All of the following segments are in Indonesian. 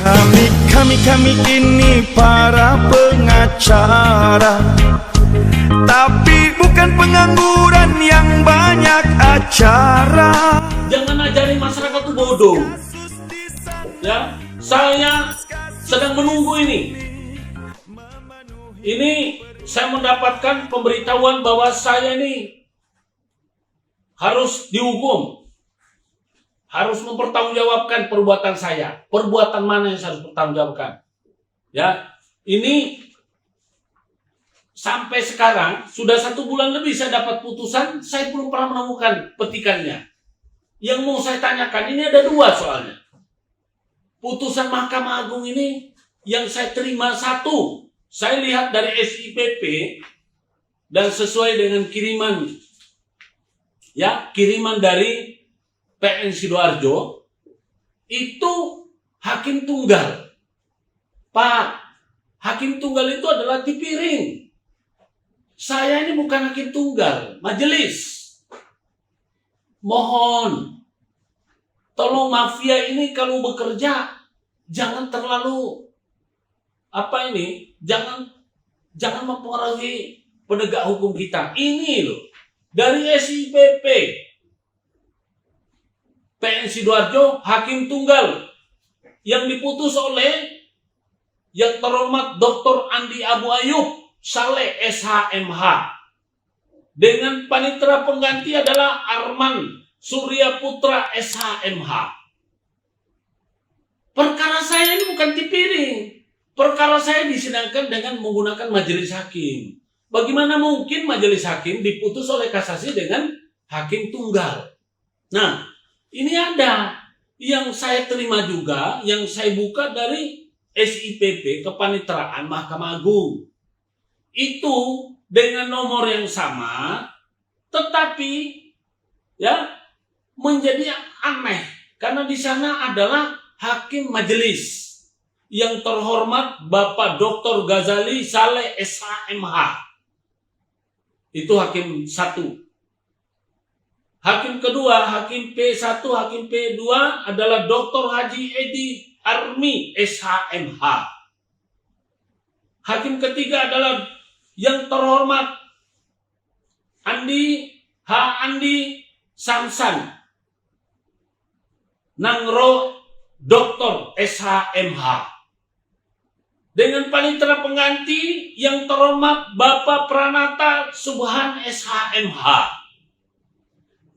Kami ini para pengacara, tapi bukan pengangguran yang banyak acara. Jangan ajari masyarakat itu bodoh. Ya, saya sedang menunggu ini. Ini saya mendapatkan pemberitahuan bahwa saya ini harus dihukum. Harus mempertanggungjawabkan perbuatan saya. Perbuatan mana yang saya harus pertanggungjawabkan? Ya, ini sampai sekarang sudah 1 bulan lebih saya dapat putusan, saya belum pernah menemukan petikannya. Yang mau saya tanyakan ini ada 2 soalnya. Putusan Mahkamah Agung ini yang saya terima 1, saya lihat dari SIPP dan sesuai dengan kiriman dari PN Sidoarjo itu hakim tunggal. Pak, hakim tunggal itu adalah Tipiring. Saya ini bukan hakim tunggal, majelis. Mohon, tolong mafia ini kalau bekerja jangan terlalu jangan mempengaruhi penegak hukum kita. Ini loh, dari SIPP PN Sidoarjo hakim tunggal yang diputus oleh yang terhormat Dr. Andi Abu Ayyub Saleh SHMH dengan panitera pengganti adalah Arman Surya Putra SHMH. Perkara saya ini bukan Tipiring. Perkara saya disidangkan dengan menggunakan majelis hakim. Bagaimana mungkin majelis hakim diputus oleh kasasi dengan hakim tunggal? Nah, ini ada yang saya terima juga, yang saya buka dari SIPP Kepaniteraan Mahkamah Agung. Itu dengan nomor yang sama, tetapi ya menjadi aneh karena di sana adalah hakim majelis yang terhormat Bapak Dr. Ghazali Saleh SHMH. Itu hakim 1. Hakim kedua, hakim P1, hakim P2 adalah Dr. Haji Edi Armi SHMH. Hakim ketiga adalah yang terhormat Andi Samsan Nangro Dr. SHMH. Dengan panitera pengganti yang terhormat Bapak Pranata Subhan SHMH.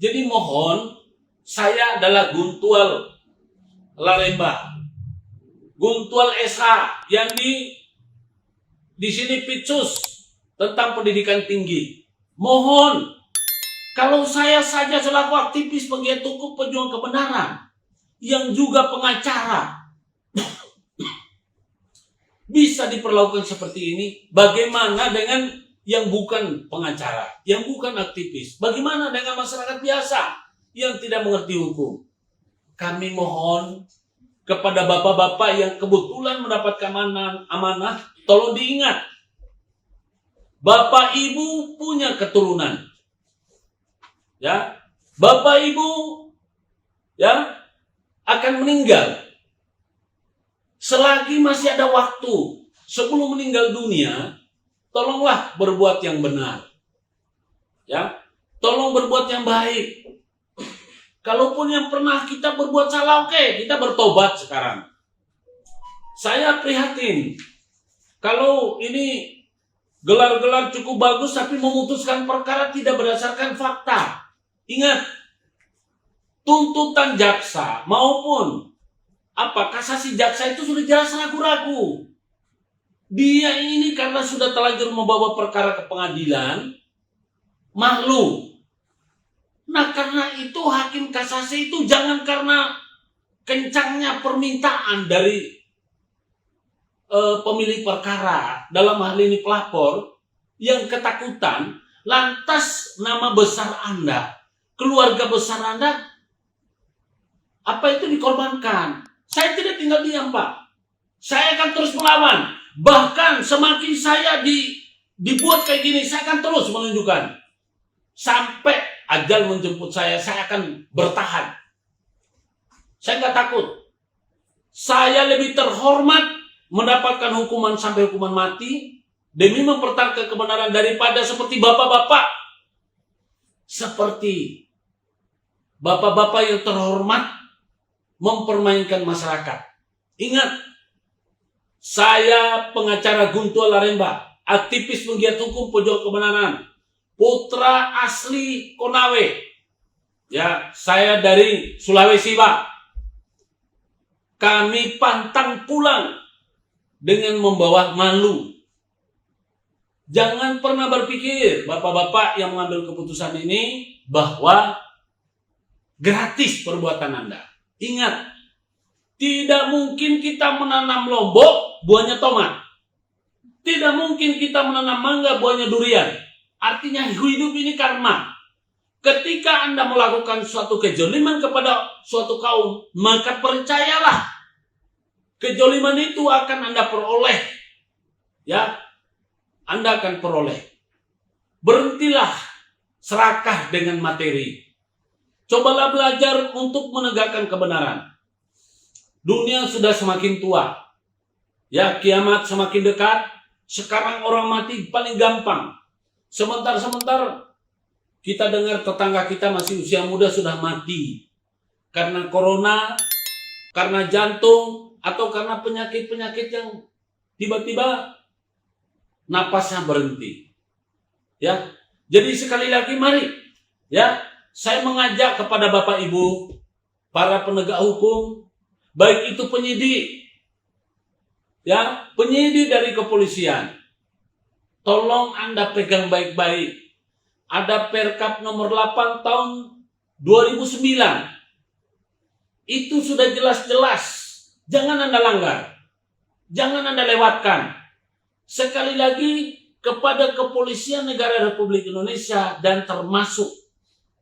Jadi mohon, saya adalah Guntual Lalemba, Guntual SH yang di sini Pitsus tentang pendidikan tinggi. Mohon, kalau saya saja selaku aktivis penggiat hukum pejuang kebenaran yang juga pengacara bisa diperlakukan seperti ini, bagaimana dengan yang bukan pengacara, yang bukan aktivis? Bagaimana dengan masyarakat biasa yang tidak mengerti hukum? Kami mohon kepada bapak-bapak yang kebetulan mendapatkan amanah, tolong diingat, bapak ibu punya keturunan. Ya, bapak ibu ya akan meninggal. Selagi masih ada waktu sebelum meninggal dunia, tolonglah berbuat yang benar. Ya, tolong berbuat yang baik. Kalaupun yang pernah kita berbuat salah, oke, kita bertobat sekarang. Saya prihatin. Kalau ini gelar-gelar cukup bagus tapi memutuskan perkara tidak berdasarkan fakta. Ingat, tuntutan jaksa maupun kasasi jaksa itu sudah jelas ragu-ragu. Dia ini karena sudah terlanjur membawa perkara ke pengadilan, malu. Nah, karena itu hakim kasasi itu jangan karena kencangnya permintaan dari pemilik perkara, dalam hal ini pelapor, yang ketakutan, lantas nama besar Anda, keluarga besar Anda, dikorbankan. Saya tidak tinggal diam, Pak. Saya akan terus melawan. Bahkan semakin saya dibuat kayak gini, saya akan terus menunjukkan. Sampai ajal menjemput saya akan bertahan. Saya nggak takut. Saya lebih terhormat mendapatkan hukuman sampai hukuman mati demi mempertahankan kebenaran daripada seperti bapak-bapak. Seperti bapak-bapak yang terhormat mempermainkan masyarakat. Ingat, saya pengacara Guntur Laremba, aktivis penggiat hukum pejuang kebenaran, putra asli Konawe. Ya, saya dari Sulawesi, Pak. Kami pantang pulang dengan membawa malu. Jangan pernah berpikir, bapak-bapak yang mengambil keputusan ini, bahwa gratis perbuatan Anda. Ingat, tidak mungkin kita menanam lombok, buahnya tomat. Tidak mungkin kita menanam mangga, buahnya durian. Artinya hidup ini karma. Ketika Anda melakukan suatu kejoliman kepada suatu kaum, maka percayalah, kejoliman itu akan Anda peroleh. Ya, Anda akan peroleh. Berhentilah serakah dengan materi. Cobalah belajar untuk menegakkan kebenaran. Dunia sudah semakin tua. Ya, kiamat semakin dekat. Sekarang orang mati paling gampang. Sebentar-sebentar kita dengar tetangga kita masih usia muda sudah mati. Karena corona, karena jantung, atau karena penyakit-penyakit yang tiba-tiba napasnya berhenti. Ya, jadi sekali lagi mari, ya, saya mengajak kepada Bapak Ibu, para penegak hukum, baik itu penyidik, ya, penyidik dari kepolisian, tolong Anda pegang baik-baik. Ada Perkap nomor 8 tahun 2009. Itu sudah jelas-jelas. Jangan Anda langgar. Jangan Anda lewatkan. Sekali lagi, kepada kepolisian negara Republik Indonesia dan termasuk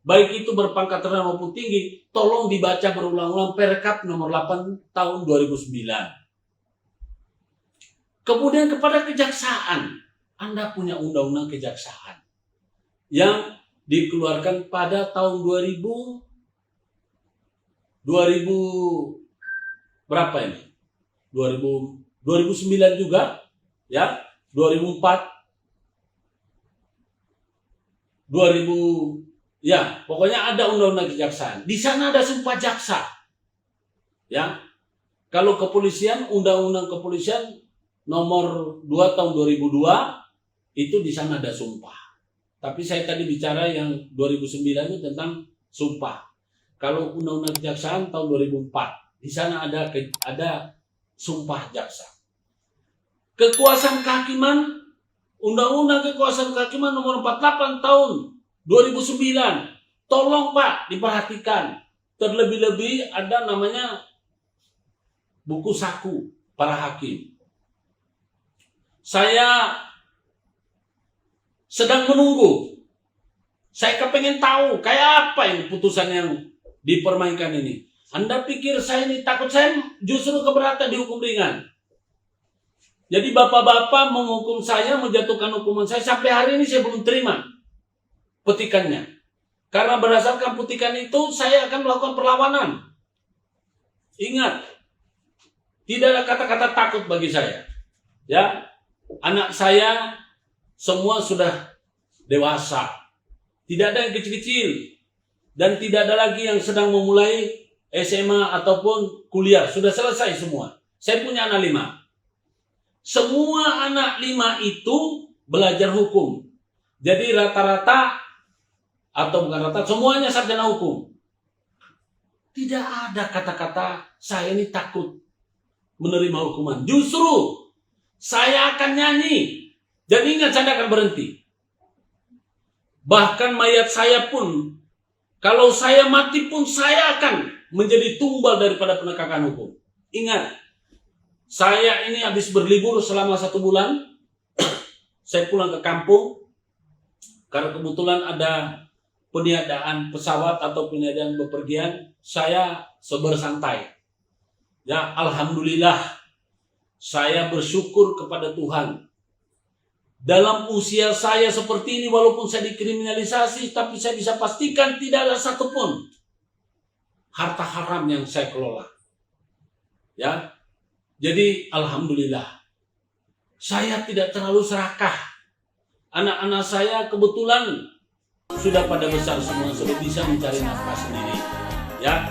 baik itu berpangkat rendah maupun tinggi, tolong dibaca berulang-ulang Perkap nomor 8 tahun 2009. Kemudian kepada kejaksaan, Anda punya undang-undang kejaksaan yang dikeluarkan pada tahun 2000 berapa ini? 2009 juga, ya, 2004, 2000, ya, pokoknya ada undang-undang kejaksaan. Di sana ada sumpah jaksa. Ya. Kalau kepolisian, undang-undang kepolisian nomor 2 tahun 2002 itu di sana ada sumpah. Tapi saya tadi bicara yang 2009 itu tentang sumpah. Kalau undang-undang kejaksaan tahun 2004, di sana ada sumpah jaksa. Kekuasaan kehakiman, undang-undang kekuasaan kehakiman nomor 48 tahun 2009. Tolong Pak diperhatikan. Terlebih-lebih ada namanya buku saku para hakim. Saya sedang menunggu. Saya kepengen tahu kayak apa ini putusan yang dipermainkan ini. Anda pikir saya ini takut? Saya justru keberatan dihukum ringan. Jadi bapak-bapak menghukum saya, menjatuhkan hukuman saya, sampai hari ini saya belum terima petikannya. Karena berdasarkan petikan itu saya akan melakukan perlawanan. Ingat, tidak ada kata-kata takut bagi saya. Ya, anak saya semua sudah dewasa. Tidak ada yang kecil-kecil. Dan tidak ada lagi yang sedang memulai SMA ataupun kuliah. Sudah selesai semua. Saya punya anak 5. Semua anak 5 itu belajar hukum. Jadi rata-rata, atau bukan rata, semuanya sarjana hukum. Tidak ada kata-kata saya ini takut menerima hukuman. Justru saya akan nyanyi. Dan ingat, saya akan berhenti. Bahkan mayat saya pun, kalau saya mati pun, saya akan menjadi tumbal daripada penegakan hukum. Ingat, saya ini habis berlibur selama 1 bulan. Saya pulang ke kampung, karena kebetulan ada peniadaan pesawat atau peniadaan bepergian. Saya bersantai. Ya, alhamdulillah, saya bersyukur kepada Tuhan. Dalam usia saya seperti ini, walaupun saya dikriminalisasi, tapi saya bisa pastikan tidak ada satupun harta haram yang saya kelola. Ya. Jadi alhamdulillah saya tidak terlalu serakah. Anak-anak saya kebetulan sudah pada besar semua, sudah bisa mencari nafkah sendiri. Ya.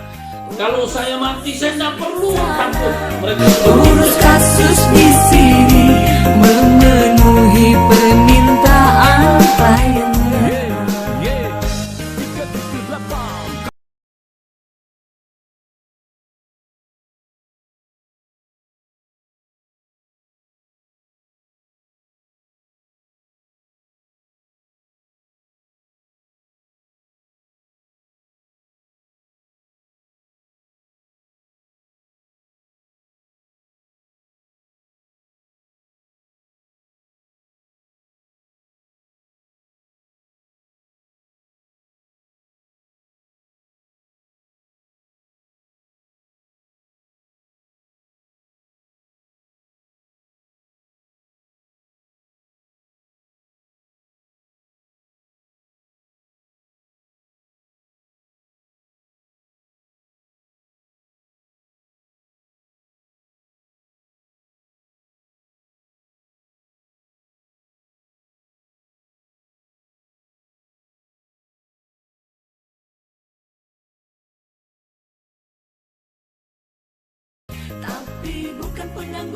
Kalau saya mati, saya tidak perlu takut. Mereka Urus kasus di sini, memenuhi permintaan kliennya. Tapi bukan pengangguran.